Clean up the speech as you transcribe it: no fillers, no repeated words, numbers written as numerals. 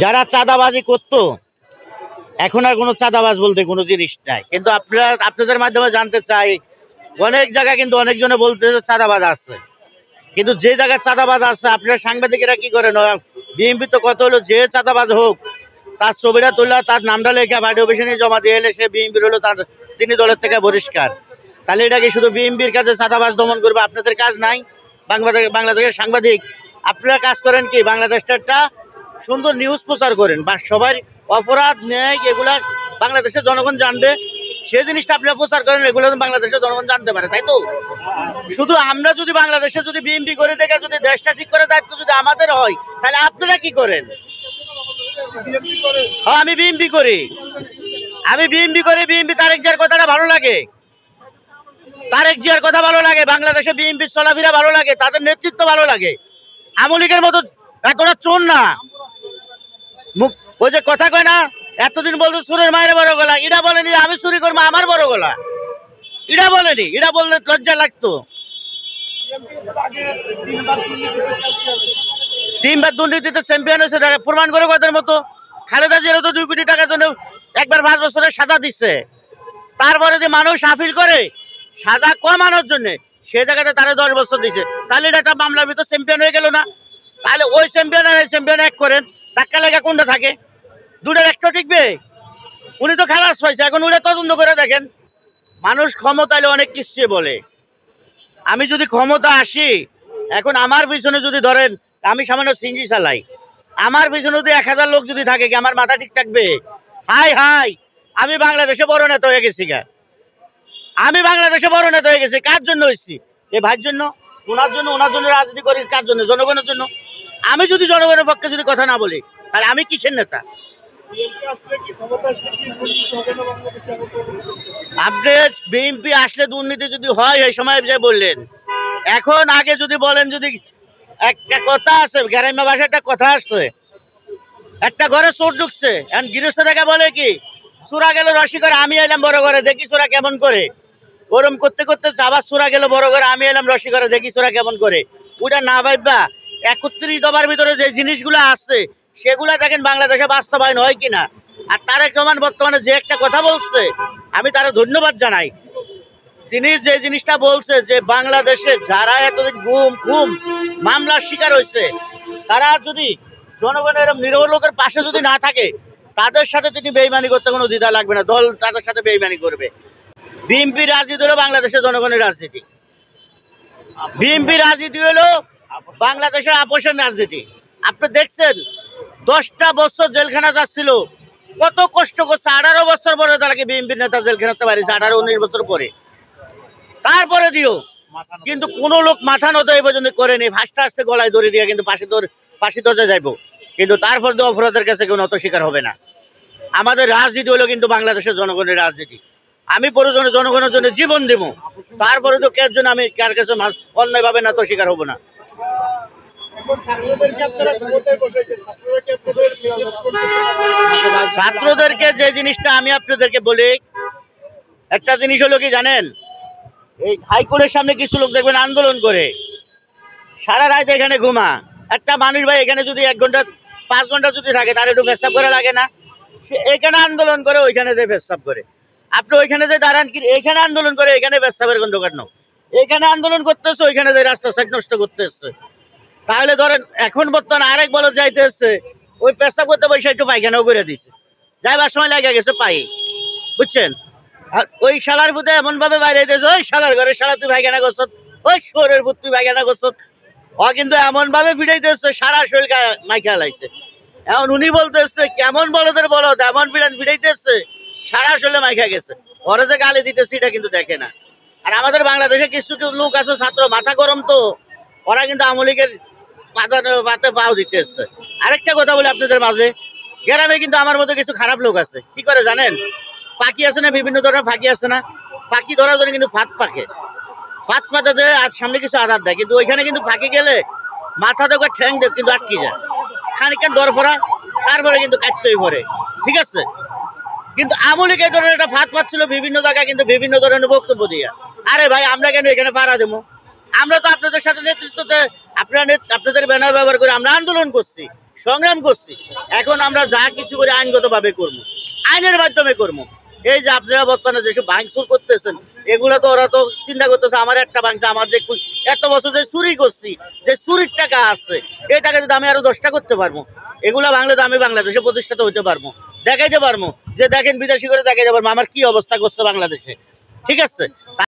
যারা চাঁদাবাজি করতো এখন আর কোনো চাঁদাবাজ বলতে কোনো জিনিস নাই, কিন্তু আপনাদের মাধ্যমে জানতে চাই, অনেক জায়গায় কিন্তু অনেকজনে বলতে চাঁদাবাজ আছে, কিন্তু যে জায়গায় চাঁদাবাজ আছে আপনারা সাংবাদিকেরা কি করেন? বিএনপি তো কত হলো, যে চাঁদাবাজ হোক তার ছবিটা তুললে তার নামটা লেখা পার্টি অফিসে নিয়ে জমা দিয়ে এলে সে বিএনপির হলো, তার তিনি দলের থেকে বহিষ্কার। তাহলে এটা কি শুধু বিএনপির কাছে চাঁদাবাজ দমন করবে? আপনাদের কাজ নাই? বাংলাদেশের সাংবাদিক আপনারা কাজ করেন কি? বাংলাদেশটা একটা সুন্দর নিউজ প্রচার করেন, বা সবার অপরাধ ন্যায় এগুলা বাংলাদেশের জনগণ জানবে, সে জিনিসটা আপনারা প্রচার করেন, এগুলো বাংলাদেশের জনগণ জানতে পারে, তাই তো? শুধু আমরা যদি বাংলাদেশে যদি বিএনপি করে দেখে যদি দেশটা ঠিক করে দায়িত্ব যদি আমাদের হয়, তাহলে আপনারা কি করেন? হ্যাঁ, আমি বিএনপি করি, বিএনপি তারেক জিয়ার কথাটা ভালো লাগে, তারেক জিয়ার কথা ভালো লাগে, বাংলাদেশে বিএনপির চলাফেরা ভালো লাগে, তাদের নেতৃত্ব ভালো লাগে। আওয়ামী লীগের মতো এতটা চোর না, ওই যে কথা কয় না, এতদিন বলতো চোরের মায়ের বড় গলা, এটা বলেনি আমি চুরি করবো আমার বড় গলা, এটা বলেনি, এটা বললে লজ্জা লাগতো। তিনবার দুর্নীতিতে চ্যাম্পিয়ন হয়েছে, প্রমাণ করে কথার মতো। খালেদা জিয়ারও তো 2 কোটি টাকার জন্য একবার 5 বছরের সাজা দিচ্ছে, তারপরে যে মানুষ আপিল করে সাজা কমানোর জন্য, সে জায়গাতে তারা 10 বছর দিচ্ছে, তাহলে এটা একটা মামলার ভিতর চ্যাম্পিয়ন হয়ে গেল না? তাহলে ওই চ্যাম্পিয়ন আর এই চ্যাম্পিয়ন এক করেন, ধাক্কা লেখা কোনটা থাকে? দুটার একটা টিকবে? উনি তো খালাস পাইছে, এখন উনি তদন্ত করে দেখেন। মানুষ ক্ষমতা এলে অনেক কিছু বলে, আমি যদি ক্ষমতা আসি, এখন আমার পিছনে যদি ধরেন আমি সামান্য সিঞ্জি চালাই, আমার পিছনে যদি 1000 লোক যদি থাকে, কি আমার মাথা ঠিক থাকবে? হাই হাই, আমি বাংলাদেশে বড় নেতা হয়ে গেছি গা, আমি বাংলাদেশে বড় নেতা হয়ে গেছি। কার জন্য হয়েছি? এই ভাইয়ের জন্য, ওনার জন্য রাজনীতি করি। কার জন্য? জনগণের জন্য। আমি যদি জনগণের পক্ষে যদি কথা না বলি, তাহলে আমি কিসের নেতা? আপনি বিএনপি আসলে দুর্নীতি যদি হয়, এই সময় যে বললেন, এখন আগে যদি বলেন, যদি একটা কথা আছে, গ্রাম্য ভাষায় একটা কথা আসছে, একটা ঘরে চোর ঢুকছে, এখন গৃহস্থ থেকে বলে কি, চোরা গেল রসি করে, আমি এলাম বড় ঘরে, দেখি চোরা কেমন করে। গরম করতে করতে আবার চোরা গেল বড় ঘরে, আমি এলাম রসি করে, দেখি চোরা কেমন করে। ওটা না ভাববা 31 দফার ভিতরে যে জিনিসগুলো আছে, সেগুলা দেখেন বাংলাদেশে বাস্তবায়ন হয় কিনা। আর তারেক রহমান বর্তমানে যে একটা কথা বলছে, আমি তারা ধন্যবাদ জানাই। তিনি যে জিনিসটা বলছে যে বাংলাদেশে যারা এতদিন গুম খুম মামলার শিকার হয়েছে, তারা যদি জনগণের নিরহ লোকের পাশে যদি না থাকে, তাদের সাথে তিনি বেইমানি করতে কোনো দ্বিধা লাগবে না, দল তাদের সাথে বেইমানি করবে। বিএনপি রাজনীতি হলো বাংলাদেশের জনগণের রাজনীতি, বিএনপি রাজনীতি হলো বাংলাদেশের আপোষের রাজনীতি। আপনি দেখছেন 10টা বছর জেলখানা যাচ্ছিল, কত কষ্ট করছে, 18 বছর পরে তারাকে বিএনপির নেতা জেলখানাতে পারিয়েছে, 18-19 বছর পরে। তারপরে দিও কিন্তু কোন লোক মাথা নত এই পর্যন্ত করেনি, ফাঁসটা আসতে গলায় দড়ি দিয়ে কিন্তু ফাঁসি দরজা যাইবো, কিন্তু তারপর দিয়ে অপরাধের কাছে কেউ নত শিকার হবে না। আমাদের রাজনীতি হলো কিন্তু বাংলাদেশের জনগণের রাজনীতি। আমি প্রয়োজনে জনগণের জন্য জীবন দেব, তারপরে তো কের জন্য আমি কার কাছে অন্যায় ভাবে না তো শিকার হবো না। ছাত্রদেরকে যে জিনিসটা আমি আপনাদেরকে বলি, একটা জিনিস হলো কি জানেন, এই হাইকোর্টের সামনে কিছু লোক দেখবেন আন্দোলন করে, সারা রাত এখানে ঘুমা। একটা মানুষ ভাই এখানে যদি 1 ঘন্টা 5 ঘন্টা যদি থাকে, তার একটু পেশাব করে লাগে না? সে এখানে আন্দোলন করে, ওইখানে যে পেশাব করে। আপনি ওইখানে যে দাঁড়ান, কি এখানে আন্দোলন করে, এখানে পেশাবের গন্ধ কাটনো, এখানে আন্দোলন করতেছে, ওইখানে যে রাস্তা সাইড নষ্ট করতে এসছে। তাহলে ধরেন এখন বর্তমানে আরেক বলদ যাইতে এসছে, ওই পেশাব করতে বসে একটু পায়খানাও করে দিচ্ছে, যাইবার সময় লাগে গেছে পাই, বুঝছেন? আর ওই শালার ভূতে এমন ভাবে বাইরে দিয়েছে, ওই শালার ঘরে শালা তুই পায়খানা করছ, ওই শোরের ভূত তুই পায়খানা করছ। ও কিন্তু এমন ভাবে ভিড়াইতে এসছে, সারা শরীর মাইখা লাগছে। এখন উনি বলতে এসছে, কেমন বলদের বলদ, এমন ভিড়াইতে এসছে সারা শরীরে মাইখা গেছে। ওরা যে গালি দিতেছে এটা কিন্তু দেখে না। আর আমাদের বাংলাদেশে কিছু কিছু লোক আছে, ছাত্র মাথা গরম, তো ওরা কিন্তু আওয়ামী লীগের পাতে পাও দিতে এসছে। আরেকটা কথা বলি আপনাদের মাঝে, গ্রামে কিন্তু আমার মতো কিছু খারাপ লোক আছে, কি করে জানেন? পাখি আছে না, বিভিন্ন ধরনের পাখি আছে না, পাখি ধরার জন্য কিন্তু ফাঁদ পাকে, ফাঁদ পাতে দেয় আর সামনে কিছু আধার দেয়, কিন্তু ওইখানে কিন্তু পাখি গেলে মাথা দেখে ঠ্যাং দেয় কিন্তু আটকে যায়, খানিকক্ষণ দর পড়া, তারপরে কিন্তু কাটতেই পড়ে, ঠিক আছে? কিন্তু আওয়ামী লীগ এই ধরনের একটা ফাঁদ পাচ্ছিল বিভিন্ন জায়গায়, কিন্তু বিভিন্ন ধরনের বক্তব্য দিয়ে। আরে ভাই, আমরা কেন এখানে পাড়া দেবো? আমরা তো আপনাদের সাথে নেতৃত্বতে আপনাদের ব্যানার ব্যবহার করে আমরা আন্দোলন করছি, সংগ্রাম করছি। এখন আমরা যা কিছু করে আইনগত ভাবে করবো, আইনের মাধ্যমে করবো। এই যে আপনারা বর্তমানে যেসব ভাঙচুর করতেছেন, এগুলো তো ওরা তো চিন্তা করতেছে আমার একটা ভাঙছে, আমার যে এত বছর যে চুরি করছি, যে চুরির টাকা আছে, এই টাকা যদি আমি আরো 10টা করতে পারবো, এগুলা বাংলা আমি বাংলাদেশে প্রতিষ্ঠিত হইতে পারবো, দেখাইতে পারবো যে দেখেন বিদেশি করে দেখাইতে পারবো আমার কি অবস্থা করছে বাংলাদেশে। ঠিক আছে।